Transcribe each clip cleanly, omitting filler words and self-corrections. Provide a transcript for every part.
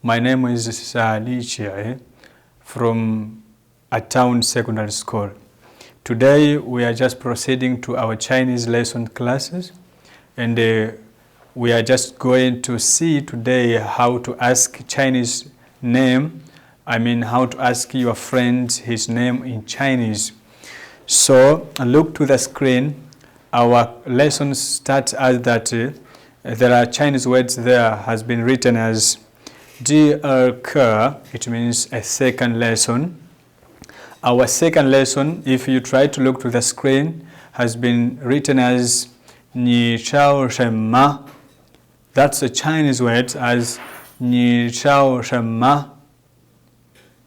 My name is Kichele from a town secondary school. Today we are just proceeding to our Chinese lesson classes, and we are just going to see today how to ask Chinese name. How to ask your friend his name in Chinese. So look to the screen. Our lesson starts as that there are Chinese words there has been written as 第二课, it means a second lesson. Our second lesson, if you try to look to the screen, has been written as 你叫什么? That's a Chinese word as 你叫什么?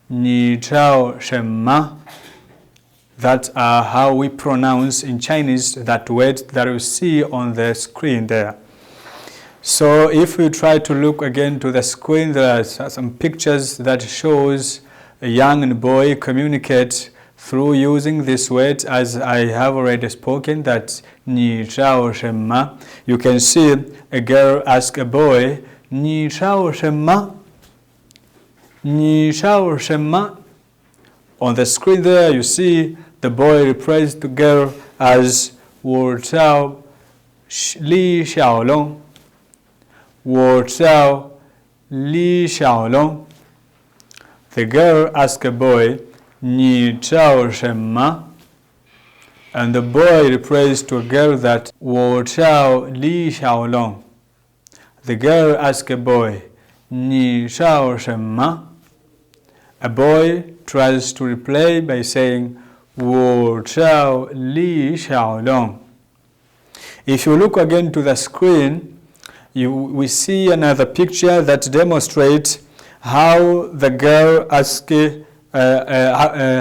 你叫什么? That's how we pronounce in Chinese that word that you see on the screen there. So if we try to look again to the screen, there are some pictures that shows a young boy communicate through using this word, as I have already spoken, that 你叫什么? You can see a girl ask a boy, 你叫什么? 你叫什么? On the screen there you see the boy replies to girl as 我叫李小龙. 我叫李小龙. The girl asks a boy, 你叫什么? And the boy replies to a girl that 我叫李小龙. The girl asks a boy, 你叫什么? A boy tries to reply by saying, 我叫李小龙. If you look again to the screen, we see another picture that demonstrates how the girl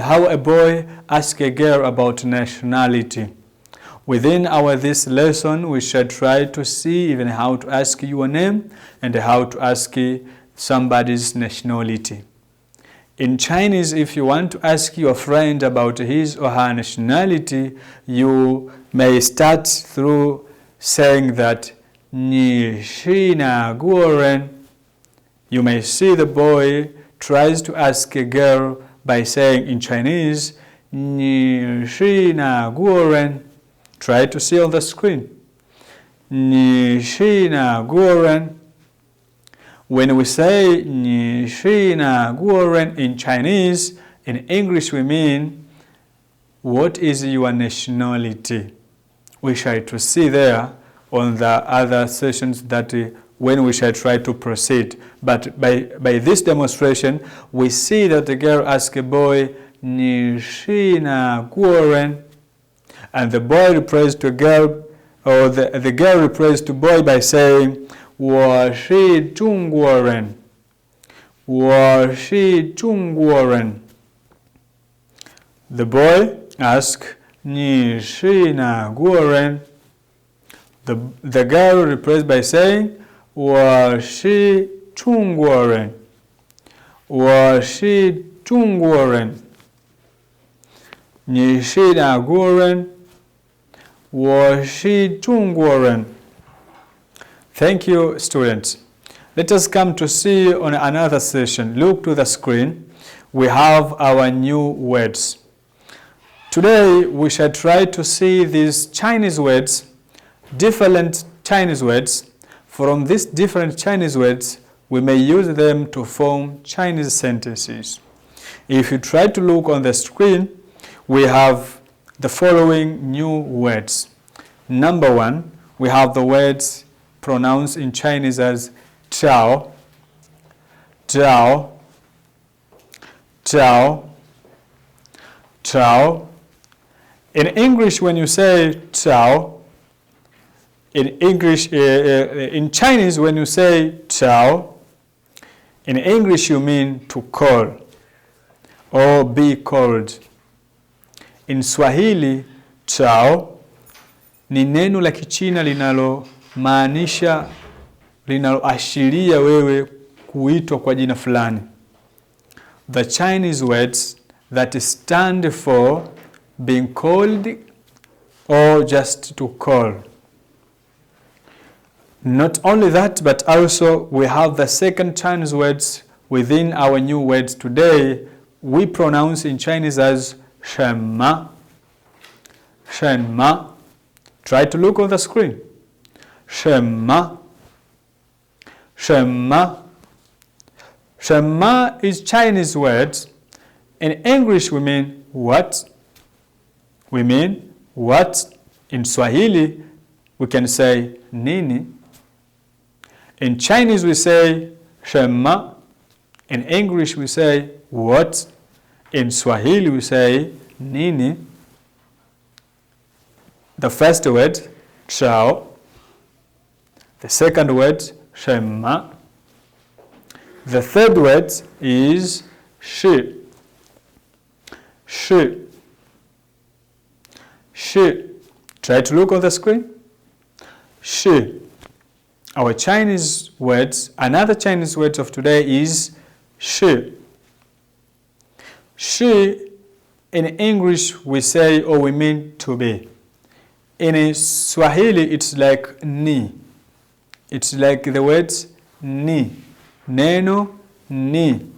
how a boy asks a girl about nationality. Within this lesson, we shall try to see even how to ask your name and how to ask somebody's nationality. In Chinese, if you want to ask your friend about his or her nationality, you may start through saying that 你是哪国人? You may see the boy tries to ask a girl by saying in Chinese, 你是哪国人? Try to see on the screen. 你是哪国人? When we say 你是哪国人 in Chinese, in English we mean, what is your nationality? We shall to see there on the other sessions that when we shall try to proceed. But by this demonstration, we see that the girl asks a boy, 你是哪国人? And the boy replies to a girl, or the girl replies to boy by saying, 我是中国人. 我是中国人. The boy asks, 你是哪国人? The girl replies by saying, 我是中国人. 我是中国人. 你是哪国人? 我是中国人. Thank you, students. Let us come to see on another session. Look to the screen. We have our new words. Today we shall try to see these Chinese words, different Chinese words. From these different Chinese words, we may use them to form Chinese sentences. If you try to look on the screen, we have the following new words. Number one, we have the words pronounced in Chinese as 找, 找, 找, 找. In English, when you say 找, in Chinese, when you say 找, in English you mean to call or be called. In Swahili, 找 ni neno la Kichina linaloashiria wewe kuitwa kwa jina fulani. The Chinese words that stand for being called or just to call. Not only that, but also we have the second Chinese words within our new words today, we pronounce in Chinese as shenma. Shenma. Try to look on the screen. Shenma. Shenma. Shenma is Chinese words. In English, we mean what? We mean what? In Swahili, we can say nini. In Chinese, we say shenma. In English, we say what? In Swahili, we say nini. The first word, chao. The second word, shenma. The third word is shi. Shi. Shi. Try to look on the screen. Shi. Our Chinese words, another Chinese word of today is shi. Shi, in English, we say or we mean to be. In Swahili, it's like ni. It's like the words ni. Neno, ni.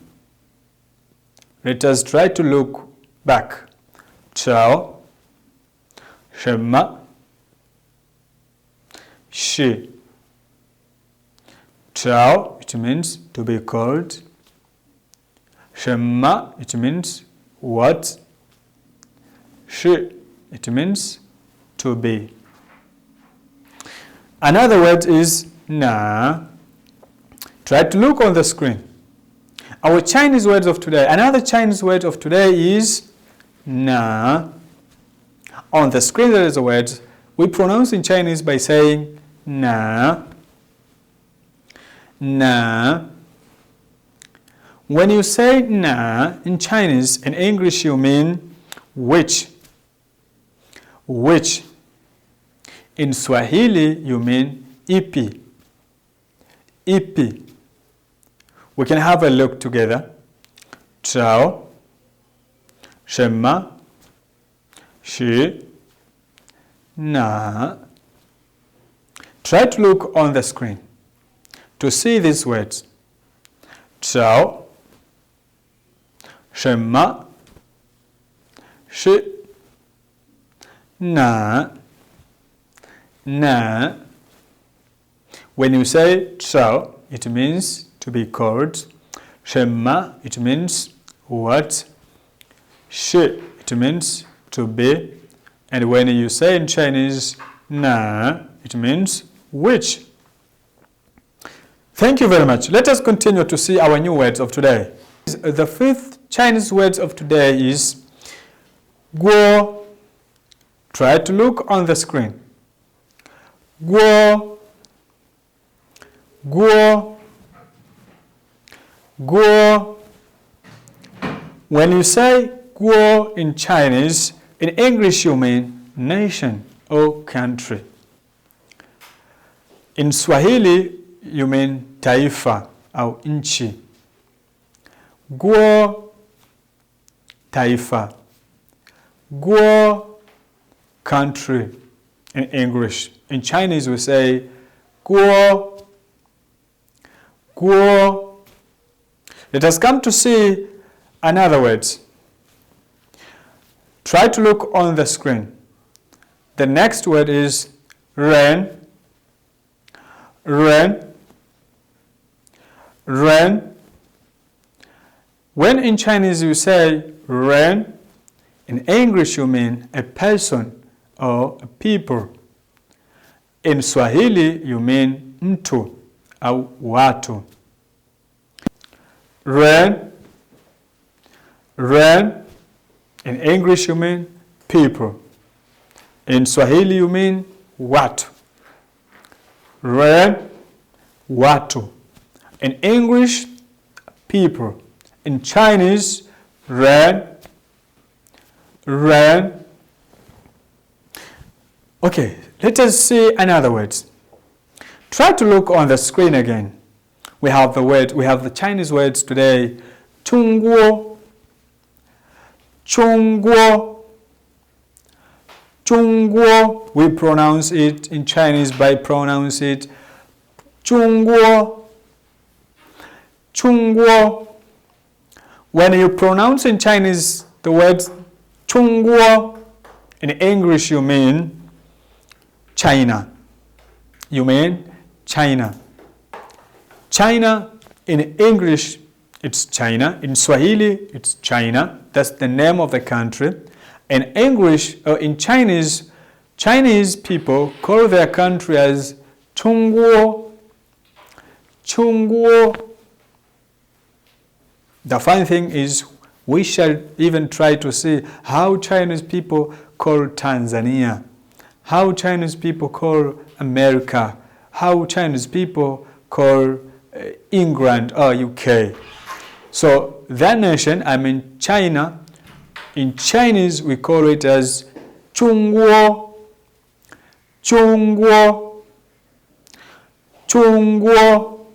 Let us try to look back. Chao, shenma, shi. Chao, it means to be called. Shenma, it means what? Shi, it means to be. Another word is na. Try to look on the screen. Our Chinese words of today, another Chinese word of today is na. On the screen there is a word we pronounce in Chinese by saying na. Na. When you say na in Chinese, in English you mean which. Which. In Swahili you mean ipi. Ipi. We can have a look together. Chao, shenma, shi, na. Try to look on the screen to see these words. Chao, shenma, shi, na. Na. When you say chao, it means to be called. Shenma, it means what? Shi, it means to be. And when you say in Chinese na, it means which. Thank you very much. Let us continue to see our new words of today. The fifth Chinese word of today is guo. Try to look on the screen. Guo. Guo. Guo. When you say guo in Chinese, in English you mean nation or country. In Swahili you mean taifa or nchi. Guo, taifa. Guo, country in English. In Chinese we say guo. Guo. Let us come to see another word. Try to look on the screen. The next word is ren. Ren. Ren. When in Chinese you say ren, in English you mean a person or a people. In Swahili you mean mtu au watu. Ren. Ren. In English you mean people. In Swahili you mean watu. Ren, watu. In English, people. In Chinese, ren, ren. Okay, let us see another word. Try to look on the screen again. We have the Chinese words today. Chungguo. Chungguo. Chungguo. We pronounce it in Chinese by pronounce it Chungguo. Chungguo. When you pronounce in Chinese the word Chungguo, in English you mean China. You mean China. China, in English, it's China. In Swahili, it's China. That's the name of the country. In English, or in Chinese, Chinese people call their country as Chungguo. Chungguo. The funny thing is, we shall even try to see how Chinese people call Tanzania, how Chinese people call America, how Chinese people call England or UK. So that nation, I mean China, in Chinese we call it as Chungguo. Chungguo. Chungguo.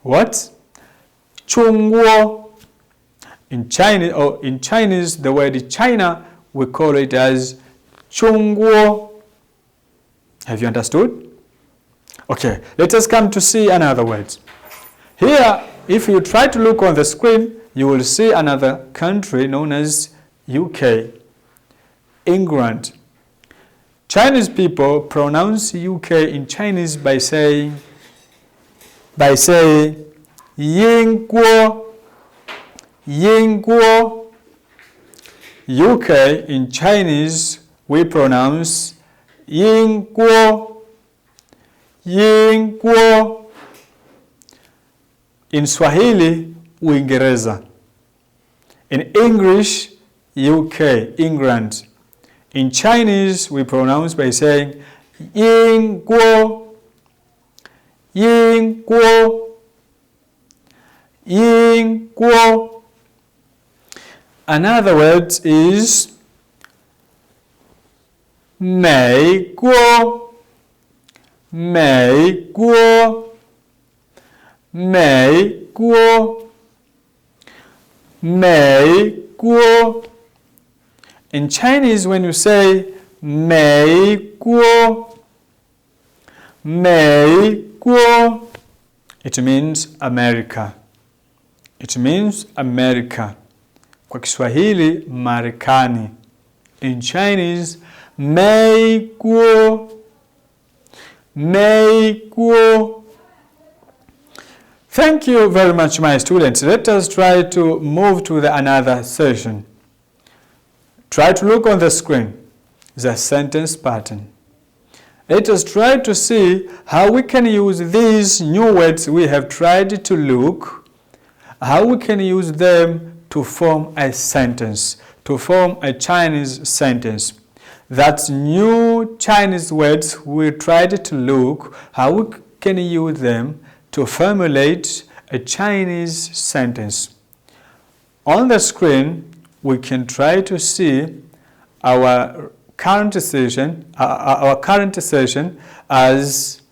What? Chungguo. In Chinese, the word China, we call it as Chungguo. Have you understood? Okay, let us come to see another word. Here, if you try to look on the screen, you will see another country known as UK, England. Chinese people pronounce UK in Chinese by saying Yingguo. Yingguo. UK in Chinese we pronounce Yingguo. Yingguo. In Swahili, Uingereza. In English, UK, England. In Chinese, we pronounce by saying Yingguo. Yingguo. Yingguo. Another word is 美国. 美国. 美国. 美国. In Chinese, when you say 美国, 美国, it means America. It means America. Kwa Kiswahili, Marekani. In Chinese, 美国. 美国. Thank you very much, my students. Let us try to move to another session. Try to look on the screen, the sentence pattern. Let us try to see how we can use these new words we have tried to look, how we can use them to form a sentence, to form a Chinese sentence. That's new Chinese words we tried to look, how we can use them to formulate a Chinese sentence. On the screen, we can try to see our current session as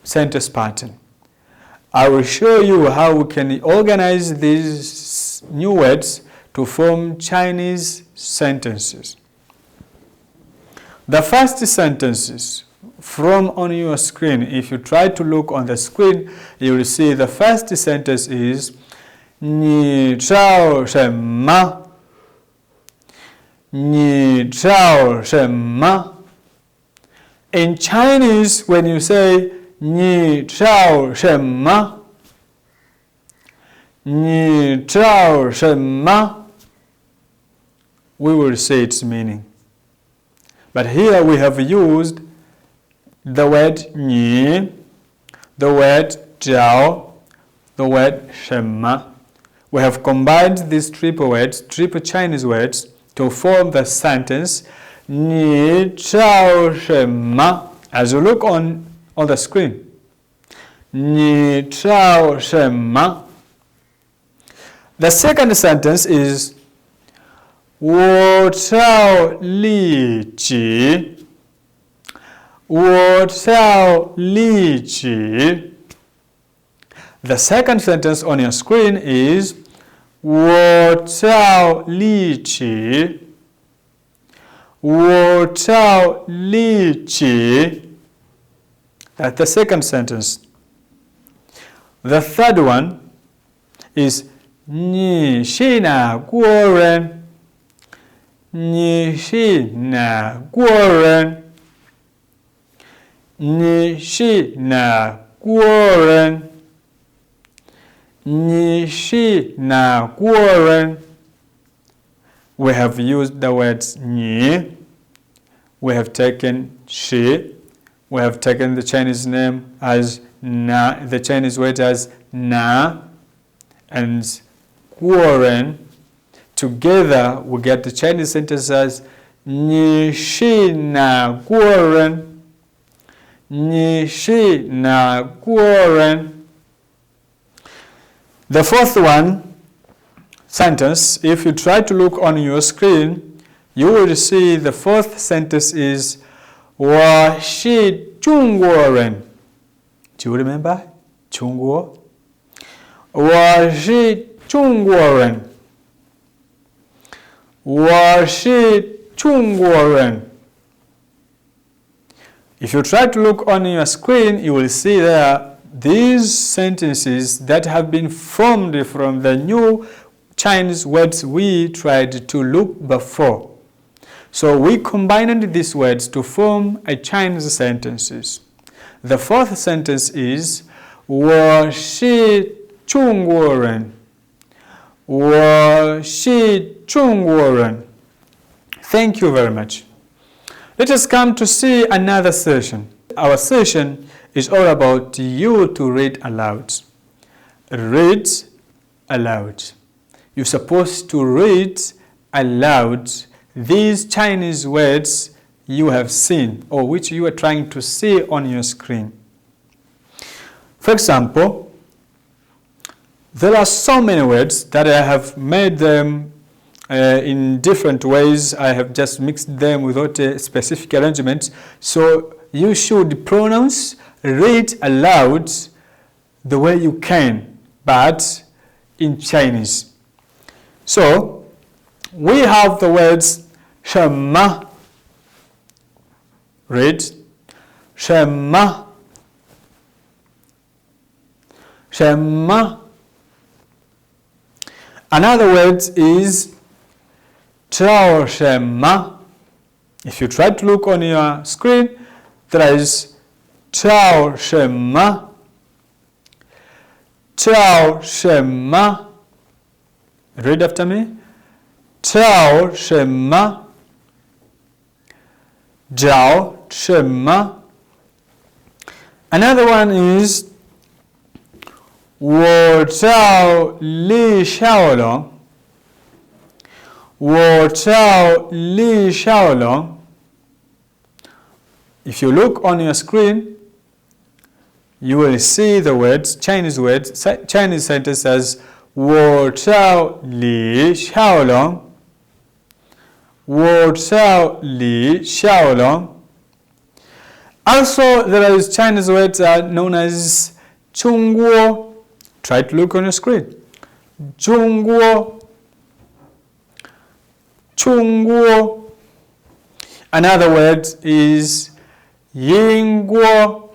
sentence pattern. I will show you how we can organize these new words to form Chinese sentences. The first sentences from on your screen, if you try to look on the screen, you will see the first sentence is 你找什么? 你找什么? In Chinese, when you say 你找什么? 你找什么? we will say its meaning. But here we have used the word 你, the word 找, the word 什么. We have combined these triple words, triple Chinese words, to form the sentence 你找什么? As you look on the screen. 你找什么? The second sentence is 我找利己. 我找利己. The second sentence on your screen is 我找利己. 我找利己. That's the second sentence. The third one, is 你是哪国人？你是哪国人？你是哪国人？你是哪国人？ We have used the words 你, we have taken 是, we have taken the Chinese name as 那, the Chinese word as 那, and 国人. Together we get the Chinese sentence as 你是哪国人？你是哪国人？ The fourth one sentence, if you try to look on your screen, you will see the fourth sentence is 我是中国人. Do you remember? 中国? 我是中国人. 我是中国人. If you try to look on your screen, you will see there these sentences that have been formed from the new Chinese words we tried to look before. So we combined these words to form a Chinese sentences. The fourth sentence is 我是中国人. 我是中国人. Thank you very much. Let us come to see another session. Our session is all about you to read aloud. Read aloud. You're supposed to read aloud these Chinese words you have seen or which you are trying to see on your screen. For example, there are so many words that I have made them in different ways. I have just mixed them without a specific arrangement. So you should pronounce, read aloud the way you can, but in Chinese. So we have the words 什么 read 什么 什么 Another word is 叫什么 If you try to look on your screen, there is 叫什么叫什么 Read after me. 叫什么叫什么 Another one is 我叫李小龙我叫李小龙 If you look on your screen, you will see the words, Chinese sentence as 我叫李小龙我叫李小龙 Also, there is Chinese words known as 中国 Try to look on your screen. 中国 中国 Another word is 英国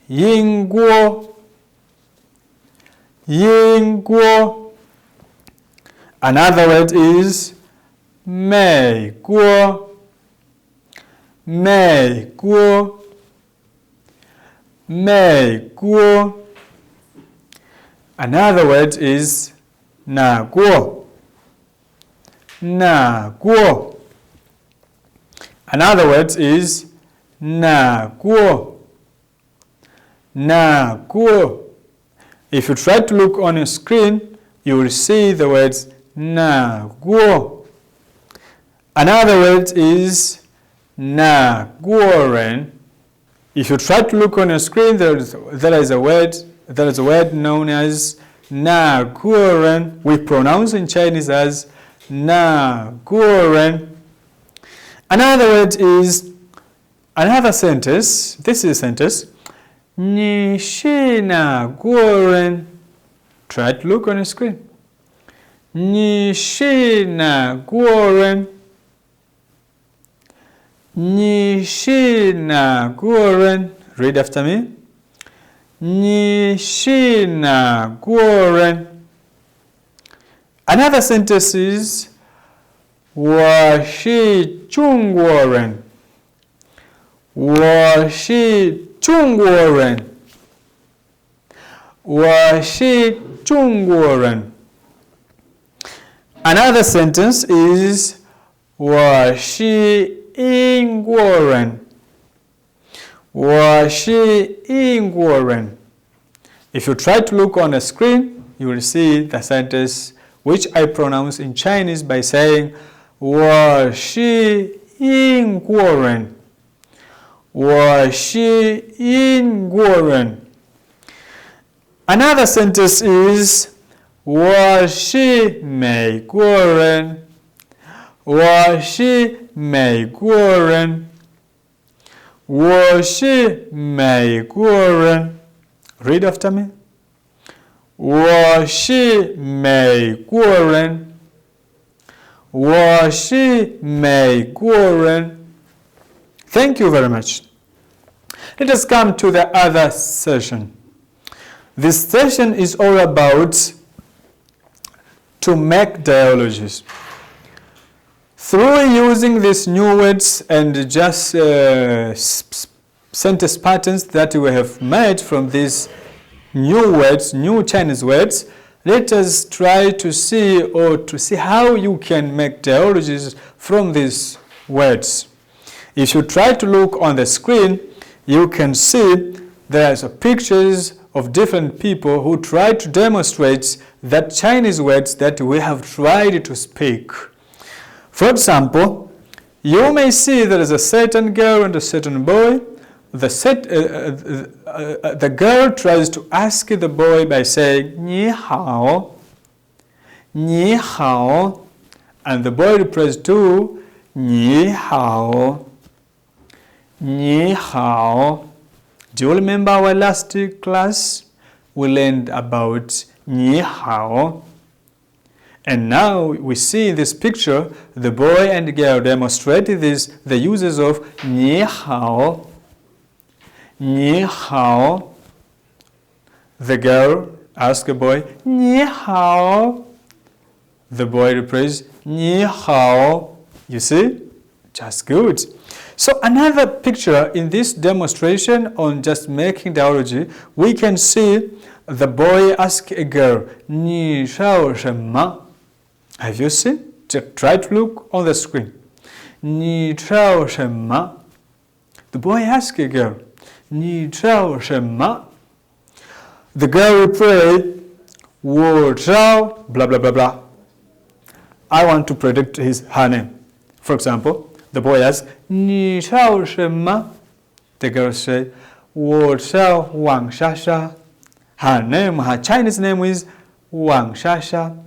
英国英国 Another word is 美国美国美国 Another word is 哪国哪国 Another word is 哪国哪国 If you try to look on your screen, you will see the words 哪国 Another word is 哪国人 If you try to look on your screen, there is a word known as 哪国人 We pronounce in Chinese as 哪国人 Another word is another sentence. This is a sentence. 你是哪国人 Try to look on your screen. 你是哪国人你是哪国人 Read after me. 你是哪国人? Another sentence is 我是中国人. 我是中国人. 我是中国人. Another sentence is 我是英国人. 我是英国人. If you try to look on the screen, you will see the sentence which I pronounce in Chinese by saying 我是英国人. 我是英国人. Another sentence is 我是美国人. 我是美国人. 我是美国人. Read after me. 我是美国人. 我是美国人. Thank you very much. Let us come to the other session. This session is all about to make dialogues. Through using these new words and just sentence patterns that we have made from these new words, new Chinese words, let us try to see how you can make dialogues from these words. If you try to look on the screen, you can see there's pictures of different people who try to demonstrate that Chinese words that we have tried to speak. For example, you may see there is a certain girl and a certain boy. The girl tries to ask the boy by saying 你好, 你好, and the boy replies to 你好, 你好. Do you remember our last class? We learned about 你好. And now we see in this picture, the boy and the girl demonstrate the uses of 你好, 你好. The girl asks the boy, 你好. The boy replies, 你好. You see? Just good. So another picture in this demonstration on just making dialogue, we can see the boy ask a girl, 你叫什么? Have you seen? Just try to look on the screen. 你叫什么? The boy asks a girl, 你叫什么? The girl replied, 我叫 blah blah blah blah. I want to predict her name. For example, the boy asks, 你叫什么? The girl says, 我叫王莎莎. Her Chinese name is Wang Shasha.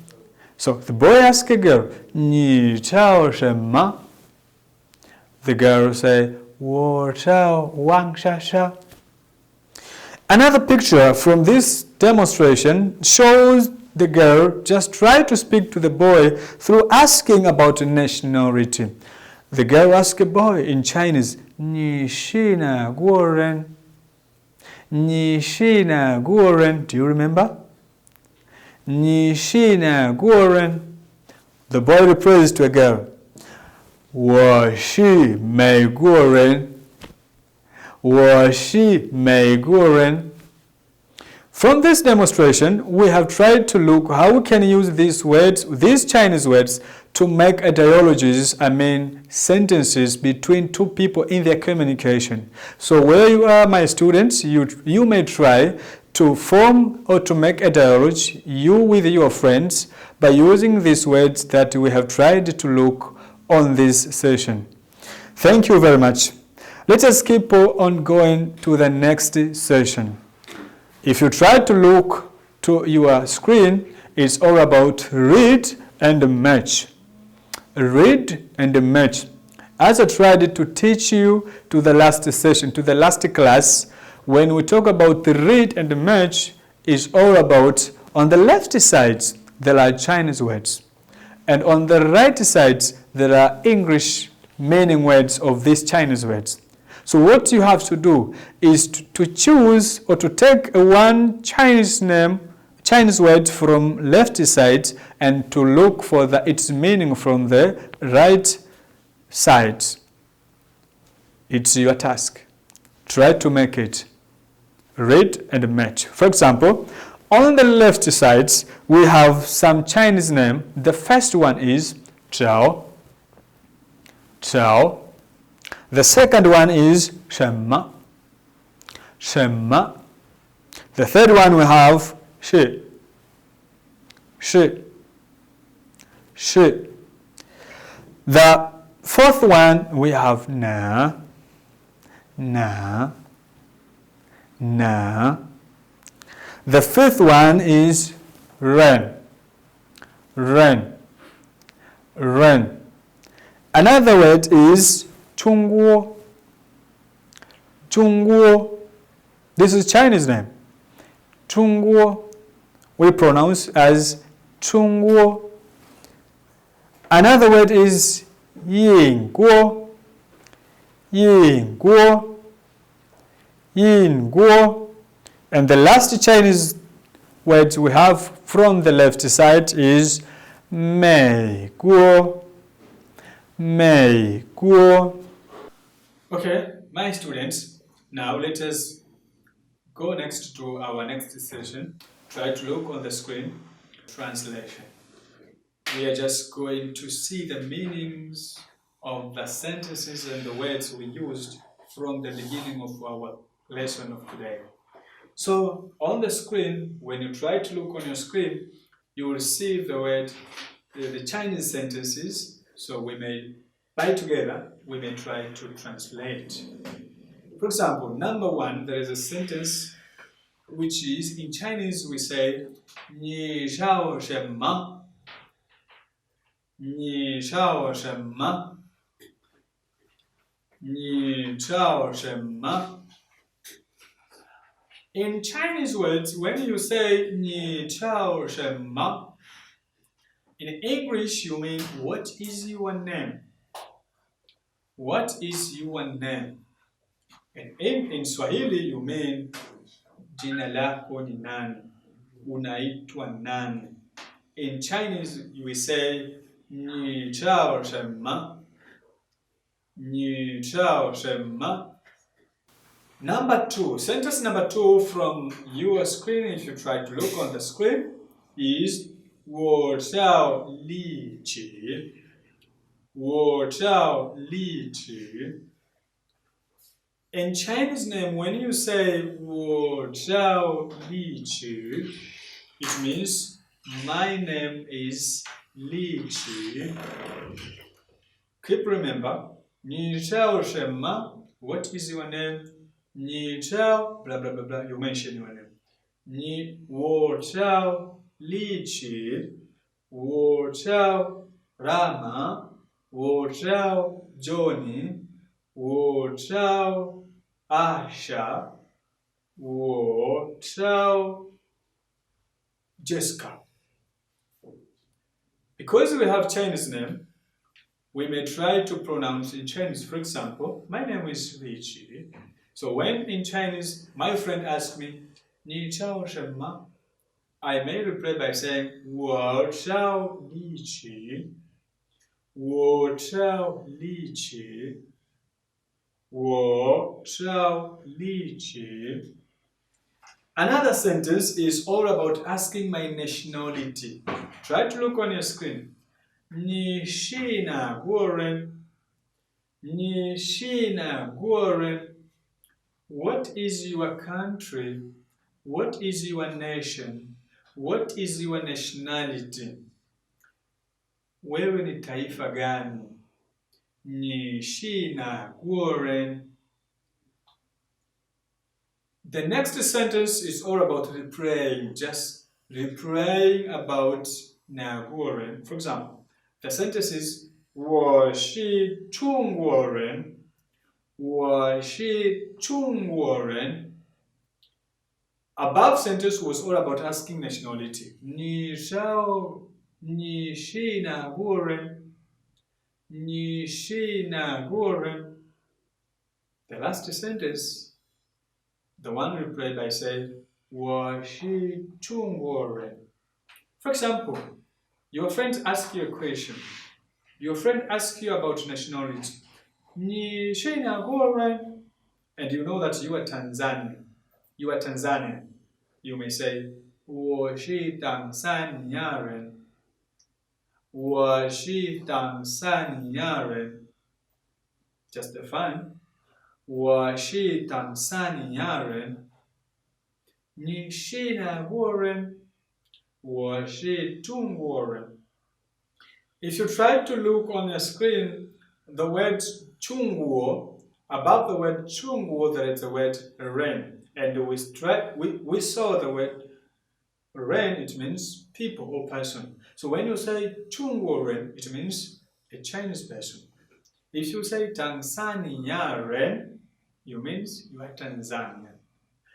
So the boy asks a girl, 你叫什么? The girl says, 我叫王莎莎. Another picture from this demonstration shows the girl just try to speak to the boy through asking about nationality. The girl asks a boy in Chinese, 你是哪国人? 你是哪国人? Do you remember? 你是哪国人? The boy replies to a girl, 我是美国人. 我是美国人. From this demonstration, we have tried to look how we can use these words, these Chinese words, to make dialogues, sentences between two people in their communication. So where you are, my students, you may try to form or to make a dialogue, you with your friends, by using these words that we have tried to look on this session. Thank you very much. Let us keep on going to the next session. If you try to look to your screen, it's all about read and match. Read and match. As I tried to teach you to the last session, to the last class, when we talk about the read and match, it's all about on the left side, there are Chinese words. And on the right side, there are English meaning words of these Chinese words. So what you have to do is to choose or to take one Chinese name, Chinese word from left side and to look for its meaning from the right side. It's your task. Try to make it read and match. For example, on the left side, we have some Chinese name. The first one is Zhao. Zhao. The second one is Shenma. Shenma. The third one we have Shi. Shi. Shi. The fourth one we have Na. Na. Na. The fifth one is Ren. Ren. Ren. Another word is Chungguo. Chungguo. This is Chinese name. Chungguo. We pronounce as Chungguo. Another word is Yinguo. Yinguo. Yinguo. And the last Chinese word we have from the left side is Mei Guo. Mei Guo. Okay, my students, now let us go next to our next session. Try to look on the screen. Translation. We are just going to see the meanings of the sentences and the words we used from the beginning of our lesson of today. So on the screen, when you try to look on your screen, you will see the word, the Chinese sentences. So we may, by together, we may try to translate. For example, number one, there is a sentence which is, in Chinese we say, 你笑什么? 你笑什么? 你笑什么? In Chinese words, when you say 你叫什么, in English you mean what is your name? What is your name? And in Swahili you mean jina lako ni nani? Unaitwa nani? In Chinese we say 你叫什么? 你叫什么? Number two, sentence number two from your screen, if you try to look on the screen, is 我叫李琦. 我叫李琦. In Chinese name, when you say 我叫李琦, it means my name is Li Qi. Keep remember, 你叫什么? What is your name? 你叫 blah blah blah blah. You mention your name. 我叫李琦. 我叫 Rama. 我叫 Johnny. 我叫 Asha. 我叫 Jessica. Because we have Chinese name, we may try to pronounce in Chinese. For example, my name is Li Qi. So when in Chinese, my friend asks me, 你叫什么? I may reply by saying, 我叫李琦. 我叫李琦. 我叫李琦. Another sentence is all about asking my nationality. Try to look on your screen. 你是哪国人? 你是哪国人? What is your country? What is your nation? What is your nationality? Wewe ni taifa gani? 你是哪国人? The next sentence is all about replaying, just replaying about 哪国人. For example, the sentence is 我是中国人. 我是中国人. Above sentence was all about asking nationality. 你是哪国人? 你是哪国人? The last sentence, the one replied by saying, 我是中国人. For example, your friend asks you a question. Your friend asks you about nationality. 你是哪国人? And you know that you are Tanzanian. You are Tanzanian. You may say, 我是坦桑尼亚人. 我是坦桑尼亚人. Just fun. 我是坦桑尼亚人. 你是哪国人? 我是中国人. If you try to look on your screen, the word 中国, above the word 中国, there is the word 人. And we saw the word 人, it means people or person. So when you say 中国人, it means a Chinese person. If you say 坦桑尼亚人, you means you are Tanzanian.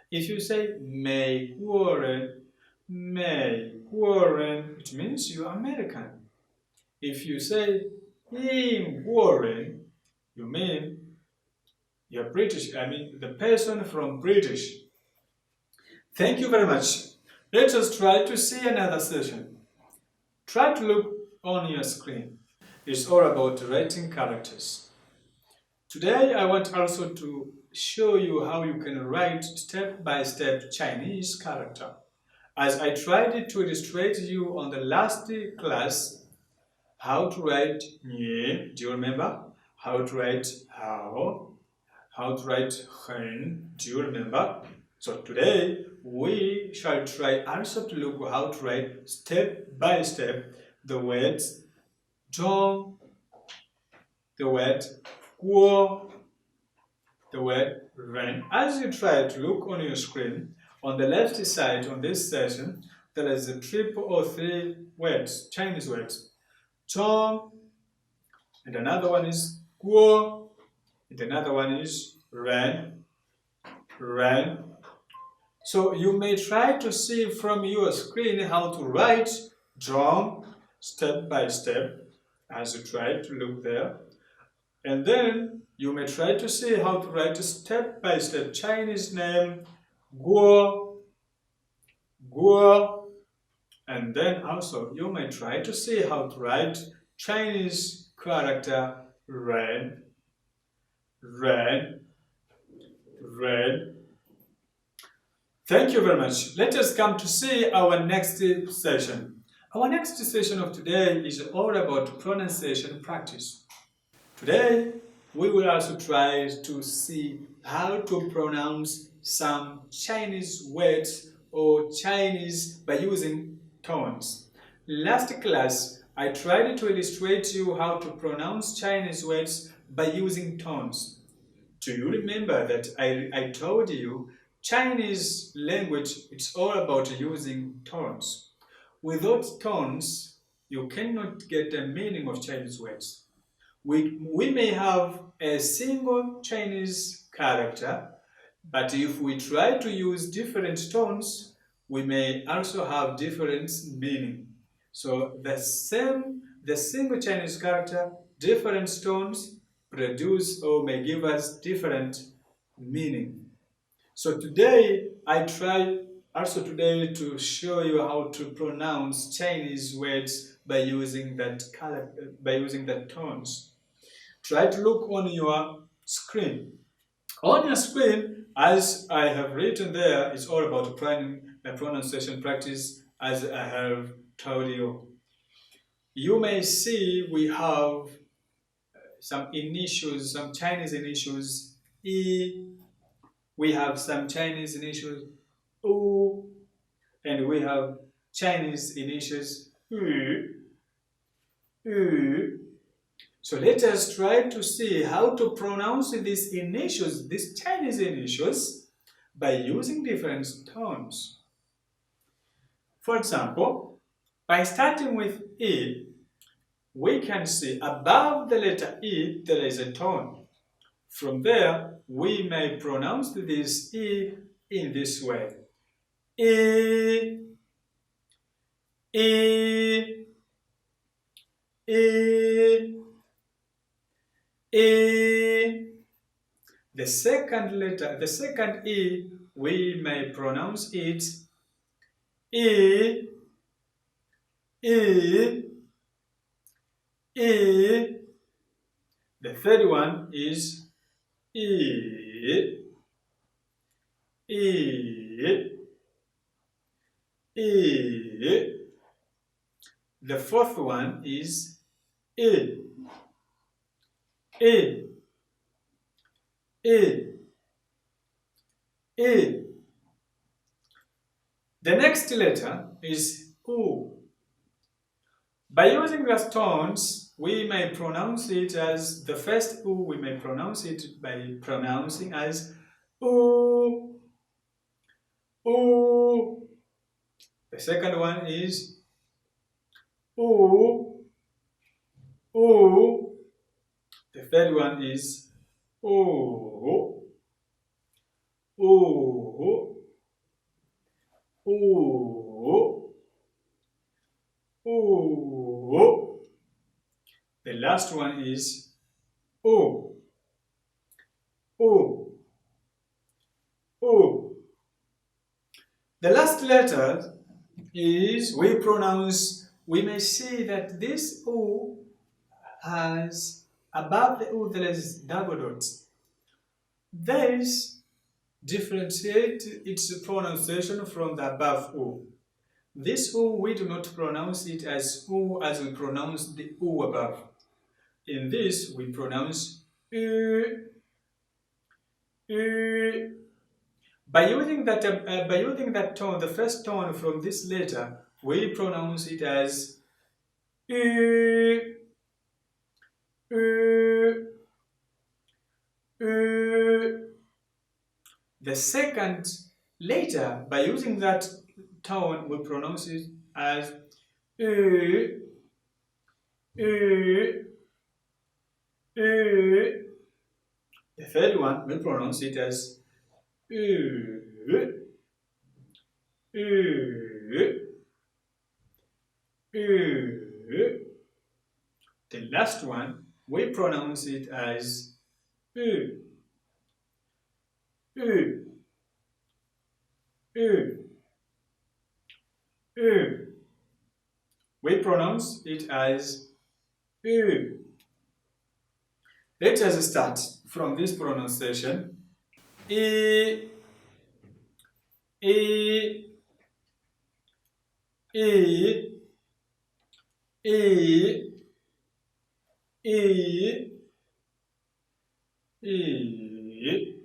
If you say 美国人, it means you are American. If you say 英国人, you mean you're British. I mean the person from British. Thank you very much. Let us try to see another session. Try to look on your screen. It's all about writing characters. Today I want also to show you how you can write step-by-step Chinese character. As I tried to illustrate you on the last class, how to write 你, do you remember? How to write 好, how to write 很, do you remember? So today we shall try also to look how to write step by step the words 中, the word 国, the word 人. As you try to look on your screen, on the left side on this session, there is a triple or three words, Chinese words. 中, and another one is 国, and another one is 人. So you may try to see from your screen how to write 中 step by step as you try to look there. And then you may try to see how to write a step by step Chinese name 国. And then also you may try to see how to write Chinese character 人. Thank you very much. Let us come to see our next session. Our next session of today is all about pronunciation practice. Today, we will also try to see how to pronounce some Chinese words or Chinese by using tones. Last class, I tried to illustrate you how to pronounce Chinese words by using tones. Do you remember that I told you Chinese language, it's all about using tones. Without tones, you cannot get the meaning of Chinese words. We may have a single Chinese character, but if we try to use different tones, we may also have different meaning. So the single Chinese character, different tones produce or may give us different meaning. So today I try also today to show you how to pronounce Chinese words by using that tones. Try to look on your screen. On your screen, as I have written there, it's all about pronunciation practice, as I have told you. You may see we have some initials, some Chinese initials, E. We have some Chinese initials, U. And we have Chinese initials, U. So let us try to see how to pronounce these initials, these Chinese initials, by using different tones. For example, by starting with E, we can see above the letter E there is a tone. From there, we may pronounce this E in this way. E, E, E, E. The second letter, the second E, we may pronounce it E, E, E. The third one is E, E, E. The fourth one is E, E, E, E. The next letter is U. By using the tones, we may pronounce it as the first U, we may pronounce it by pronouncing as U, U. The second one is U, U. The third one is U, U, U, U. The last one is U, U, U. The last letter is we may see that this U has, above the U there is double dots. This differentiates its pronunciation from the above U. This U, we do not pronounce it as U as we pronounce the U above. In this, we pronounce U, U. By using that tone, the first tone from this letter, we pronounce it as U, U, U. The second letter, by using that tone, we pronounce it as U, U, U. The third one, we pronounce it as U, U, U. The last one, we pronounce it as U, U, U, U. We pronounce it as U. Let us start from this pronunciation. E, E, E, E, E, E,